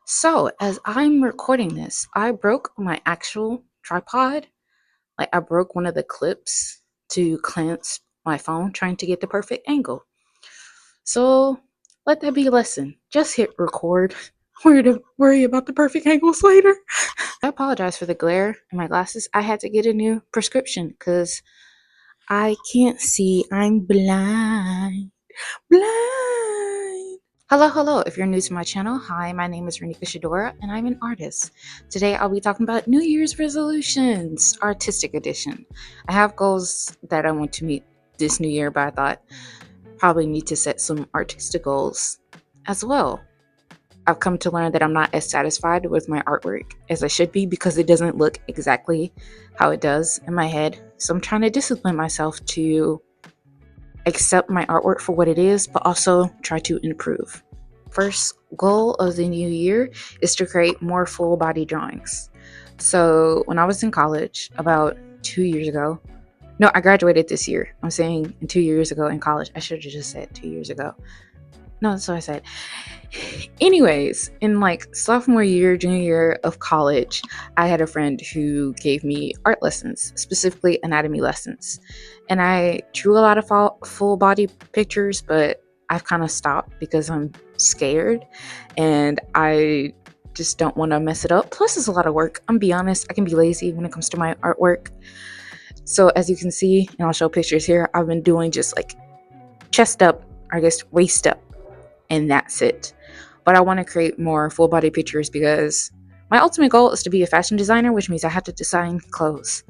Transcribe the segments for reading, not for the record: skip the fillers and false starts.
So, as I'm recording this, I broke my actual tripod. Like, I broke one of the clips to clamp my phone trying to get the perfect angle. So, let that be a lesson. Just hit record. Worry about the perfect angles later. I apologize for the glare in my glasses. I had to get a new prescription because I can't see. I'm blind. Blind. Hello, hello. If you're new to my channel, hi, my name is Renika Shadora and I'm an artist. Today I'll be talking about New Year's resolutions, artistic edition. I have goals that I want to meet this new year, but I thought probably need to set some artistic goals as well. I've come to learn that I'm not as satisfied with my artwork as I should be because it doesn't look exactly how it does in my head. So I'm trying to discipline myself to accept my artwork for what it is, but also try to improve. First goal of the new year is to create more full body drawings. So when I was in college about 2 years ago, no, I graduated this year. I'm saying 2 years ago in college. I should have just said 2 years ago. No, that's what I said. Anyways, in like sophomore year, junior year of college, I had a friend who gave me art lessons, specifically anatomy lessons. And I drew a lot of full body pictures, but I've kind of stopped because I'm scared and I just don't want to mess it up. Plus, it's a lot of work. I'm be honest, I can be lazy when it comes to my artwork. So, as you can see, and I'll show pictures here, I've been doing just like chest up, or I guess waist up, and that's it. But I want to create more full body pictures because my ultimate goal is to be a fashion designer, which means I have to design clothes.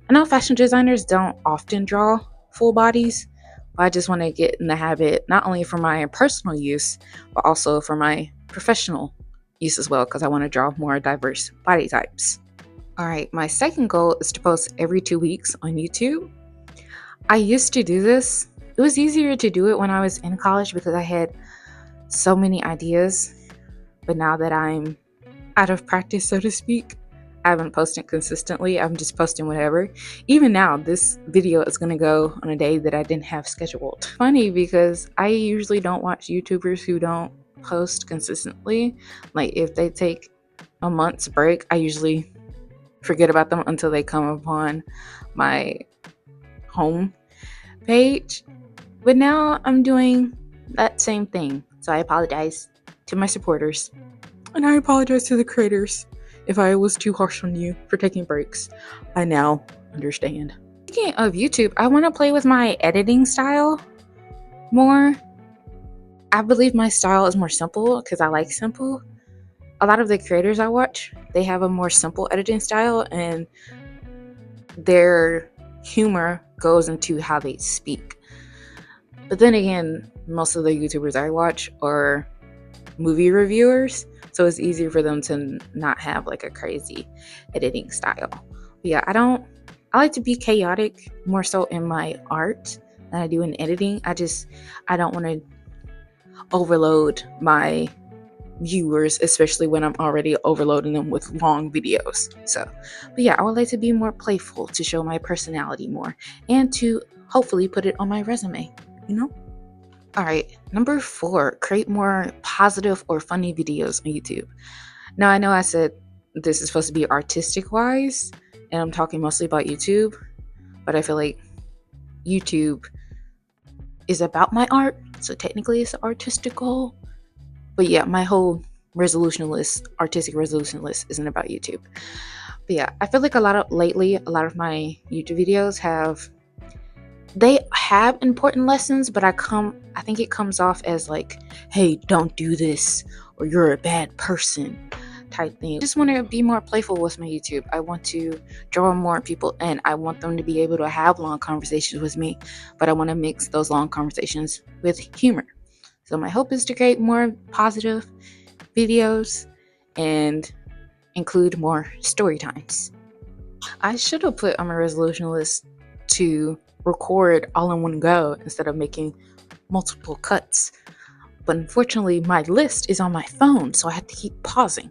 I know fashion designers don't often draw full bodies, but I just want to get in the habit, not only for my personal use, but also for my professional use as well, because I want to draw more diverse body types. All right, my second goal is to post every 2 weeks on YouTube. I used to do this. It was easier to do it when I was in college because I had so many ideas, but now that I'm out of practice, so to speak, I haven't posted consistently. I'm just posting whatever. Even now, this video is going to go on a day that I didn't have scheduled. Funny because I usually don't watch YouTubers who don't post consistently. Like if they take a month's break, I usually forget about them until they come upon my home page. But now I'm doing that same thing. So I apologize to my supporters. And I apologize to the creators if I was too harsh on you for taking breaks. I now understand. Speaking of YouTube, I want to play with my editing style more. I believe my style is more simple because I like simple. A lot of the creators I watch, they have a more simple editing style and their humor goes into how they speak. But then again, most of the YouTubers I watch are movie reviewers, so it's easier for them to not have like a crazy editing style. But yeah, I like to be chaotic more so in my art than I do in editing. I don't want to overload my viewers, especially when I'm already overloading them with long videos. So, but yeah, I would like to be more playful to show my personality more and to hopefully put it on my resume, you know? All right, number 4, create more positive or funny videos on YouTube. Now, I know I said this is supposed to be artistic wise, and I'm talking mostly about YouTube, but I feel like YouTube is about my art, so technically it's an artistic goal. But yeah, my whole artistic resolution list, isn't about YouTube. But yeah, I feel like a lot of my YouTube videos they have important lessons, but I think it comes off as like, hey, don't do this or you're a bad person type thing. I just want to be more playful with my YouTube. I want to draw more people in. I want them to be able to have long conversations with me, but I want to mix those long conversations with humor. So my hope is to create more positive videos and include more story times. I should have put on my resolution list to record all in one go instead of making multiple cuts. But unfortunately, my list is on my phone, so I have to keep pausing.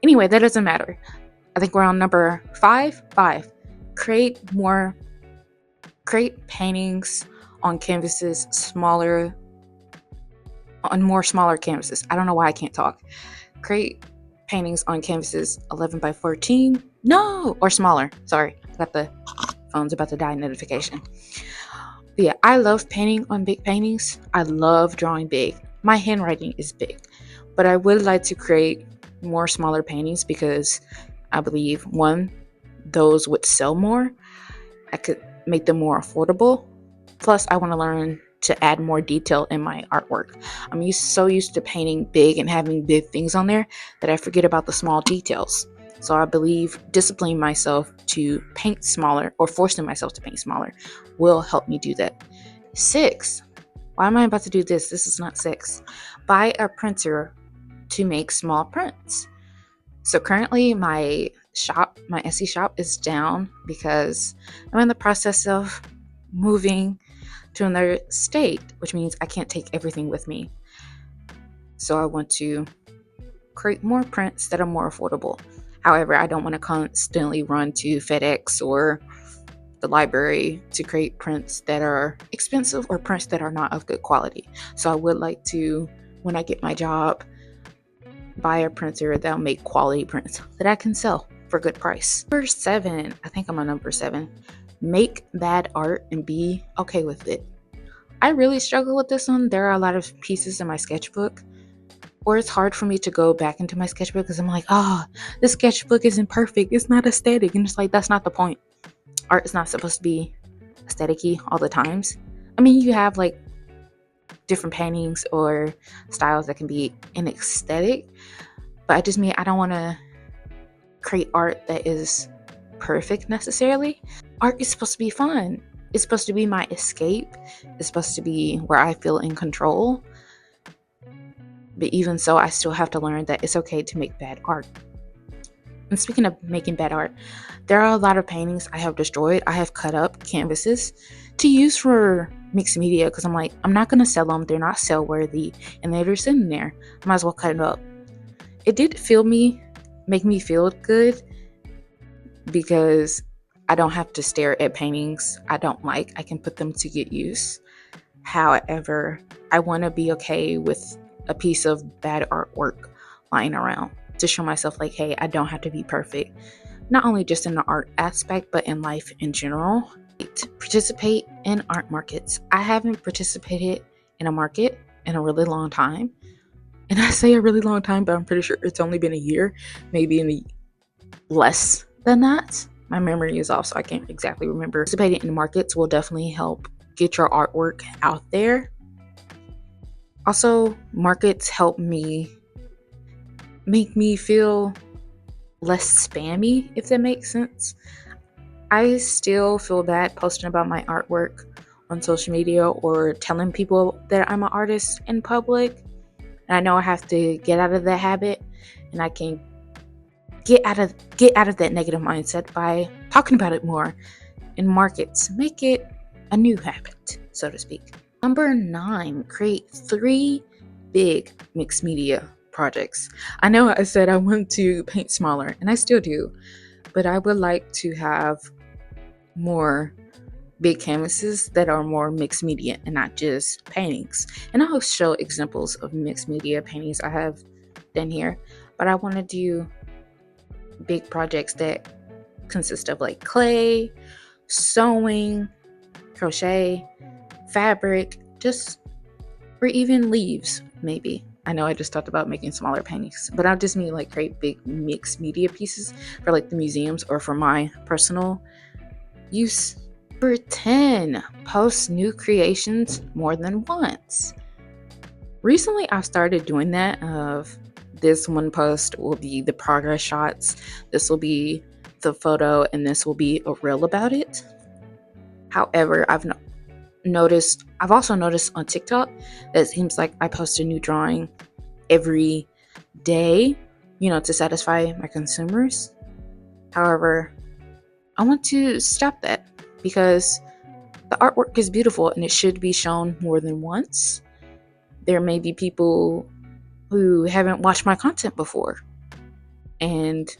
Anyway, that doesn't matter. I think we're on number 5. Create paintings on canvases on more smaller canvases. I don't know why I can't talk. create paintings on canvases 11 by 14. No, or smaller. Sorry, I got the phone's about to die notification. But yeah, I love painting on big paintings. I love drawing big. My handwriting is big, but I would like to create more smaller paintings because I believe one, those would sell more. I could make them more affordable. Plus, I want to learn to add more detail in my artwork. I'm so used to painting big and having big things on there that I forget about the small details. So I believe disciplining myself to paint smaller or forcing myself to paint smaller will help me do that. 6. Why am I about to do this? This is not 6. Buy a printer to make small prints. So currently my Etsy shop is down because I'm in the process of moving to another state, which means I can't take everything with me. So I want to create more prints that are more affordable. However, I don't want to constantly run to FedEx or the library to create prints that are expensive or prints that are not of good quality. So I would like to, when I get my job, buy a printer that'll make quality prints that I can sell for a good price. Number 7, I think I'm on number 7. Make bad art and be okay with it. I really struggle with this one. There are a lot of pieces in my sketchbook, or it's hard for me to go back into my sketchbook because I'm like, this sketchbook isn't perfect. It's not aesthetic. And it's like, that's not the point. Art is not supposed to be aesthetic-y all the times. I mean, you have like different paintings or styles that can be an aesthetic, but I just mean I don't want to create art that is perfect necessarily. Art is supposed to be fun. It's supposed to be my escape. It's supposed to be where I feel in control. But even so, I still have to learn that it's okay to make bad art. And speaking of making bad art, there are a lot of paintings I have destroyed. I have cut up canvases to use for mixed media because I'm like, I'm not going to sell them. They're not sell worthy. And they're just sitting there. I might as well cut it up. It did make me feel good because I don't have to stare at paintings I don't like. I can put them to good use. However, I want to be okay with a piece of bad artwork lying around to show myself like, hey, I don't have to be perfect. Not only just in the art aspect, but in life in general. Participate in art markets. I haven't participated in a market in a really long time. And I say a really long time, but I'm pretty sure it's only been a year, maybe less than that. My memory is off, so I can't exactly remember. Participating in markets will definitely help get your artwork out there. Also, markets help make me feel less spammy, if that makes sense. I still feel bad posting about my artwork on social media or telling people that I'm an artist in public. And I know I have to get out of that habit, and I can get out of that negative mindset by talking about it more in markets. Make it a new habit, so to speak. Number 9, create 3 big mixed media projects. I know I said I want to paint smaller, and I still do, but I would like to have more big canvases that are more mixed media and not just paintings. And I'll show examples of mixed media paintings I have done here, but I want to do big projects that consist of like clay, sewing, crochet, fabric, or even leaves, maybe. I know I just talked about making smaller paintings, but I just mean like create big mixed media pieces for like the museums or for my personal use. Number 10, post new creations more than once. Recently, I've started doing that. This one post will be the progress shots, this will be the photo, and this will be a reel about it. However, I've also noticed on TikTok that it seems like I post a new drawing every day, to satisfy my consumers. However, I want to stop that because the artwork is beautiful and it should be shown more than once. There may be people who haven't watched my content before, and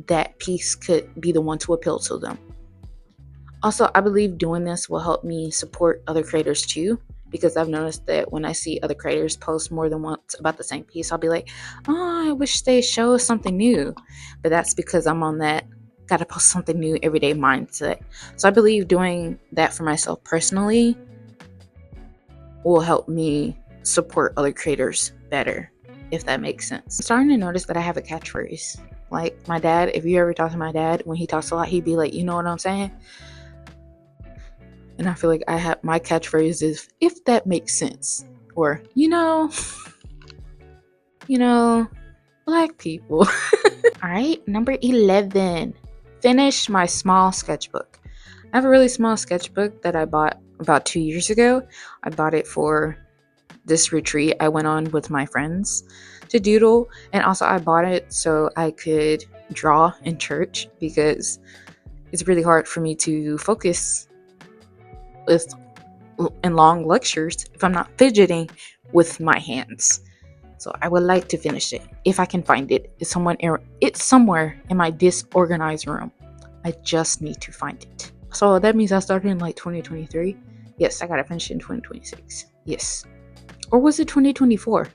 that piece could be the one to appeal to them. Also, I believe doing this will help me support other creators too, because I've noticed that when I see other creators post more than once about the same piece, I'll be like, oh, I wish they show something new. But that's because I'm on that gotta post something new every day mindset. So I believe doing that for myself personally will help me support other creators better, if that makes sense. I'm starting to notice that I have a catchphrase. Like my dad, if you ever talk to my dad, when he talks a lot, he'd be like, you know what I'm saying? And I feel like I have my catchphrase is, if that makes sense. Or, black people. All right, number 11. Finish my small sketchbook. I have a really small sketchbook that I bought about 2 years ago. I bought it for this retreat I went on with my friends to doodle, and also I bought it so I could draw in church because it's really hard for me to focus with in long lectures if I'm not fidgeting with my hands. So I would like to finish it if I can find it. It's somewhere in my disorganized room. I just need to find it. So that means I started in like 2023. Yes, I gotta finish it in 2026. Yes. Or was it 2024?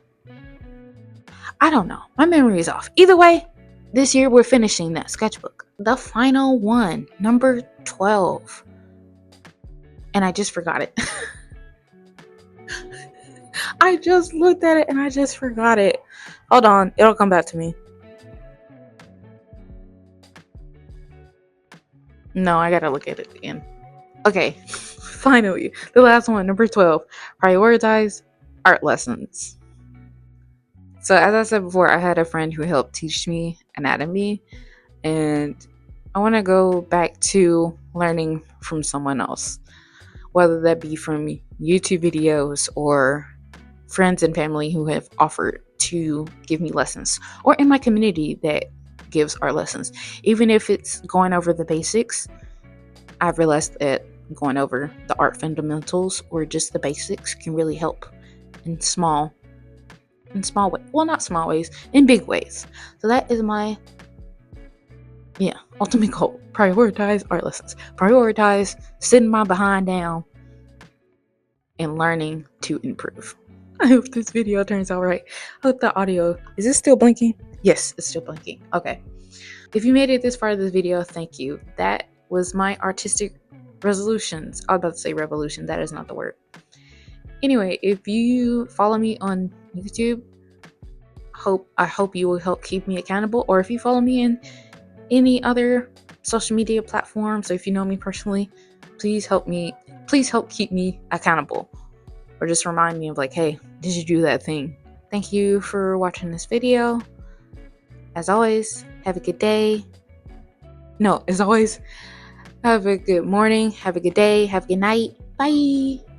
I don't know. My memory is off. Either way, this year we're finishing that sketchbook. The final one, number 12. And I just forgot it. I just looked at it and I just forgot it. Hold on, it'll come back to me. No, I gotta look at it again. Okay, finally, the last one, number 12. Prioritize art lessons. So, as I said before, I had a friend who helped teach me anatomy, and I want to go back to learning from someone else, whether that be from YouTube videos or friends and family who have offered to give me lessons, or in my community that gives art lessons. Even if it's going over the basics, I've realized that going over the art fundamentals or just the basics can really help in small ways. Well, not small ways, in big ways. So that is my ultimate goal. Prioritize art lessons. Prioritize sitting my behind down and learning to improve. I hope this video turns out right. I hope the audio, is it still blinking? Yes, it's still blinking. Okay. If you made it this far of this video, thank you. That was my artistic resolutions. I was about to say revolution. That is not the word. Anyway, if you follow me on YouTube, I hope you will help keep me accountable. Or if you follow me in any other social media platforms, or if you know me personally, please help keep me accountable. Or just remind me of like, hey, did you do that thing? Thank you for watching this video. As always, have a good day. No, as always, have a good morning, have a good day, have a good night. Bye.